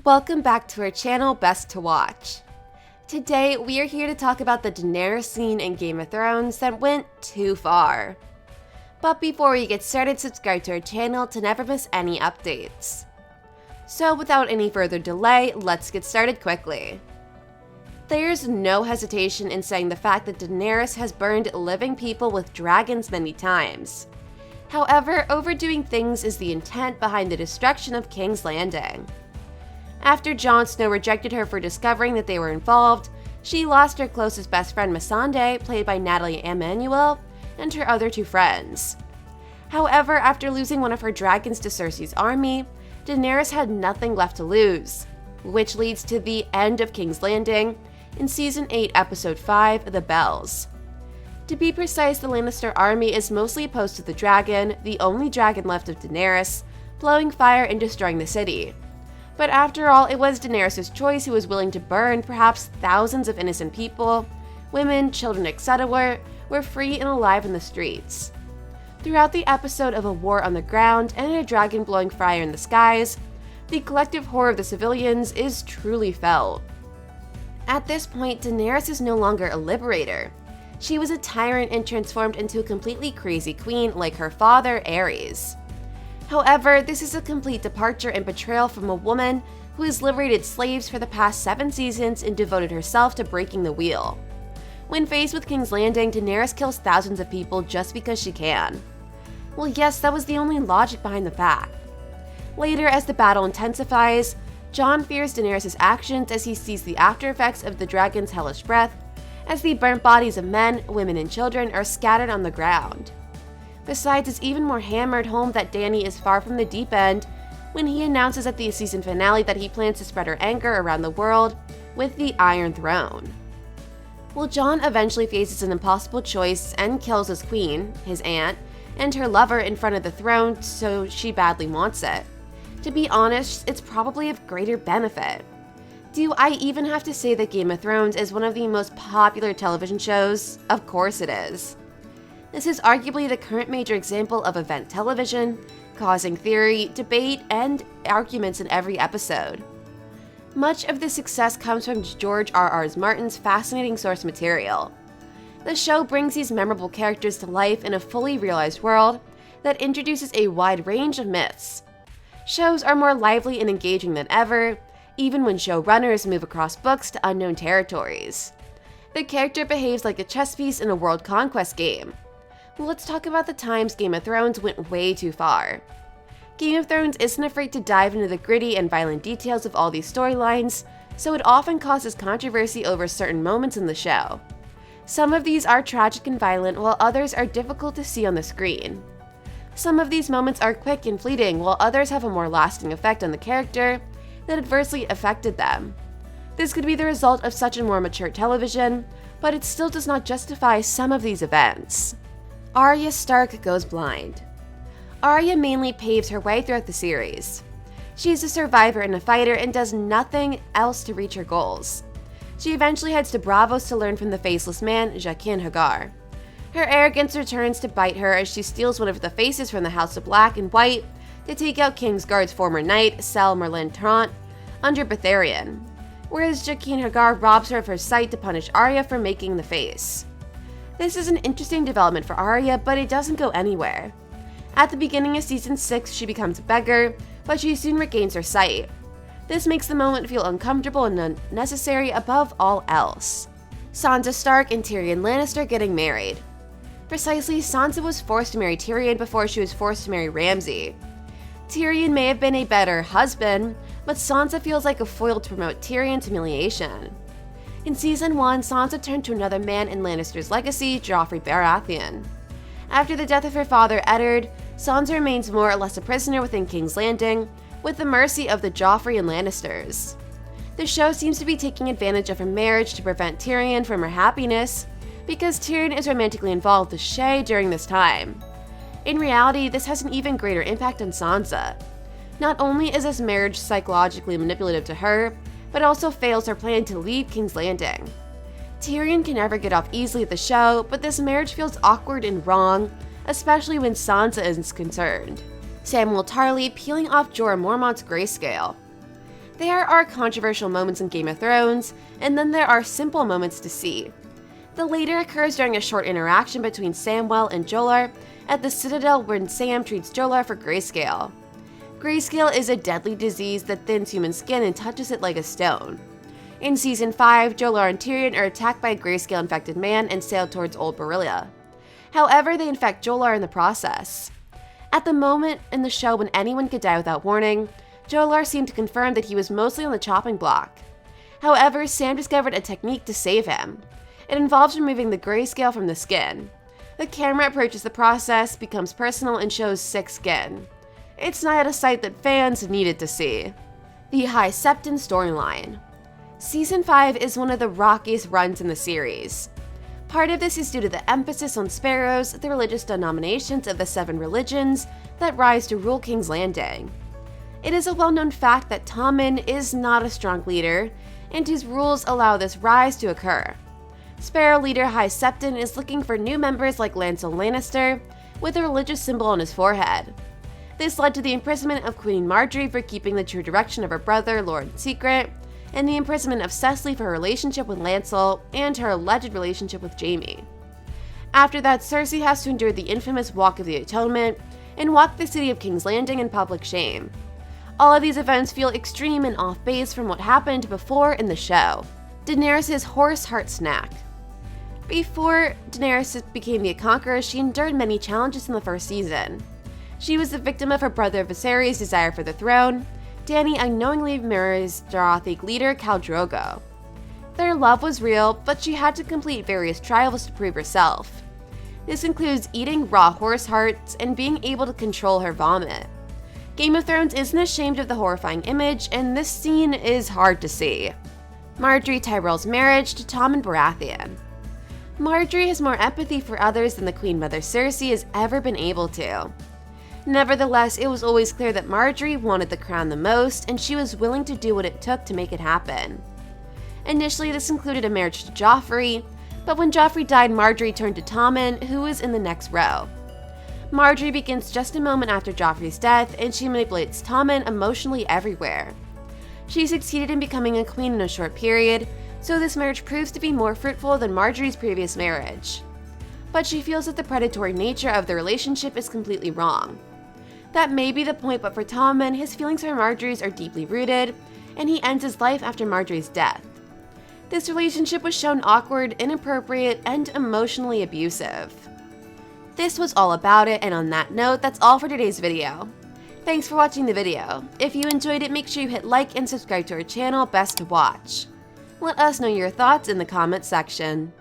Welcome back to our channel, Best to Watch. Today, we are here to talk about the Daenerys scene in Game of Thrones that went too far. But before we get started, subscribe to our channel to never miss any updates. So without any further delay, let's get started quickly. There's no hesitation in saying the fact that Daenerys has burned living people with dragons many times. However, overdoing things is the intent behind the destruction of King's Landing. After Jon Snow rejected her for discovering that they were involved, she lost her closest best friend Missandei, played by Natalie Emmanuel, and her other two friends. However, after losing one of her dragons to Cersei's army, Daenerys had nothing left to lose, which leads to the end of King's Landing in Season 8, Episode 5, The Bells. To be precise, the Lannister army is mostly opposed to the dragon, the only dragon left of Daenerys, blowing fire and destroying the city. But after all, it was Daenerys' choice who was willing to burn perhaps thousands of innocent people, women, children, etc. were free and alive in the streets. Throughout the episode of a war on the ground and a dragon blowing fire in the skies, the collective horror of the civilians is truly felt. At this point, Daenerys is no longer a liberator. She was a tyrant and transformed into a completely crazy queen like her father, Aerys. However, this is a complete departure and betrayal from a woman who has liberated slaves for the past 7 seasons and devoted herself to breaking the wheel. When faced with King's Landing, Daenerys kills thousands of people just because she can. Well, yes, that was the only logic behind the fact. Later, as the battle intensifies, Jon fears Daenerys' actions as he sees the after effects of the dragon's hellish breath, as the burnt bodies of men, women, and children are scattered on the ground. Besides, it's even more hammered home that Dany is far from the deep end when he announces at the season finale that he plans to spread her anger around the world with the Iron Throne. Well, Jon eventually faces an impossible choice and kills his queen, his aunt, and her lover in front of the throne, so she badly wants it. To be honest, it's probably of greater benefit. Do I even have to say that Game of Thrones is one of the most popular television shows? Of course it is. This is arguably the current major example of event television, causing theory, debate, and arguments in every episode. Much of this success comes from George R.R. Martin's fascinating source material. The show brings these memorable characters to life in a fully realized world that introduces a wide range of myths. Shows are more lively and engaging than ever, even when showrunners move across books to unknown territories. The character behaves like a chess piece in a world conquest game. Let's talk about the times Game of Thrones went way too far. Game of Thrones isn't afraid to dive into the gritty and violent details of all these storylines, so it often causes controversy over certain moments in the show. Some of these are tragic and violent, while others are difficult to see on the screen. Some of these moments are quick and fleeting, while others have a more lasting effect on the character that adversely affected them. This could be the result of such a more mature television, but it still does not justify some of these events. Arya Stark goes blind. Arya mainly paves her way throughout the series. She is a survivor and a fighter and does nothing else to reach her goals. She eventually heads to Braavos to learn from the faceless man, Jaqen H'ghar. Her arrogance returns to bite her as she steals one of the faces from the House of Black and White to take out Kingsguard's former knight, Sel Merlin Trant, under Betharion, whereas Jaqen H'ghar robs her of her sight to punish Arya for making the face. This is an interesting development for Arya, but it doesn't go anywhere. At the beginning of Season 6, she becomes a beggar, but she soon regains her sight. This makes the moment feel uncomfortable and unnecessary above all else. Sansa Stark and Tyrion Lannister getting married. Precisely, Sansa was forced to marry Tyrion before she was forced to marry Ramsay. Tyrion may have been a better husband, but Sansa feels like a foil to promote Tyrion's humiliation. In Season 1, Sansa turned to another man in Lannister's legacy, Joffrey Baratheon. After the death of her father, Eddard, Sansa remains more or less a prisoner within King's Landing, with the mercy of the Joffrey and Lannisters. The show seems to be taking advantage of her marriage to prevent Tyrion from her happiness, because Tyrion is romantically involved with Shae during this time. In reality, this has an even greater impact on Sansa. Not only is this marriage psychologically manipulative to her, but also fails her plan to leave King's Landing. Tyrion can never get off easily at the show, but this marriage feels awkward and wrong, especially when Sansa is concerned. Samuel Tarly peeling off Jorah Mormont's grayscale. There are controversial moments in Game of Thrones, and then there are simple moments to see. The later occurs during a short interaction between Samwell and Jolar at the Citadel when Sam treats Jolar for grayscale. Grayscale is a deadly disease that thins human skin and touches it like a stone. In Season 5, Jolar and Tyrion are attacked by a grayscale-infected man and sail towards Old Barilea. However, they infect Jolar in the process. At the moment in the show when anyone could die without warning, Jolar seemed to confirm that he was mostly on the chopping block. However, Sam discovered a technique to save him. It involves removing the grayscale from the skin. The camera approaches the process, becomes personal, and shows sick skin. It's not a sight that fans needed to see. The High Septon storyline. Season 5 is one of the rockiest runs in the series. Part of this is due to the emphasis on sparrows, the religious denominations of the 7 religions that rise to rule King's Landing. It is a well-known fact that Tommen is not a strong leader, and his rules allow this rise to occur. Sparrow leader High Septon is looking for new members like Lancel Lannister, with a religious symbol on his forehead. This led to the imprisonment of Queen Margaery for keeping the true direction of her brother, Lord in secret, and the imprisonment of Cecily for her relationship with Lancel and her alleged relationship with Jaime. After that, Cersei has to endure the infamous Walk of the Atonement and walk the city of King's Landing in public shame. All of these events feel extreme and off base from what happened before in the show. Daenerys' horse heart snack. Before Daenerys became the Conqueror, she endured many challenges in the first season. She was the victim of her brother Viserys' desire for the throne. Dany unknowingly marries Dothraki leader Khal Drogo. Their love was real, but she had to complete various trials to prove herself. This includes eating raw horse hearts and being able to control her vomit. Game of Thrones isn't ashamed of the horrifying image, and this scene is hard to see. Margaery Tyrell's marriage to Tommen Baratheon. Margaery has more empathy for others than the Queen Mother Cersei has ever been able to. Nevertheless, it was always clear that Margaery wanted the crown the most, and she was willing to do what it took to make it happen. Initially, this included a marriage to Joffrey, but when Joffrey died, Margaery turned to Tommen, who was in the next row. Margaery begins just a moment after Joffrey's death, and she manipulates Tommen emotionally everywhere. She succeeded in becoming a queen in a short period, so this marriage proves to be more fruitful than Margaery's previous marriage. But she feels that the predatory nature of the relationship is completely wrong. That may be the point, but for Tommen, his feelings for Margaery's are deeply rooted, and he ends his life after Margaery's death. This relationship was shown awkward, inappropriate, and emotionally abusive. This was all about it, and on that note, that's all for today's video. Thanks for watching the video. If you enjoyed it, make sure you hit like and subscribe to our channel, Best to Watch. Let us know your thoughts in the comments section.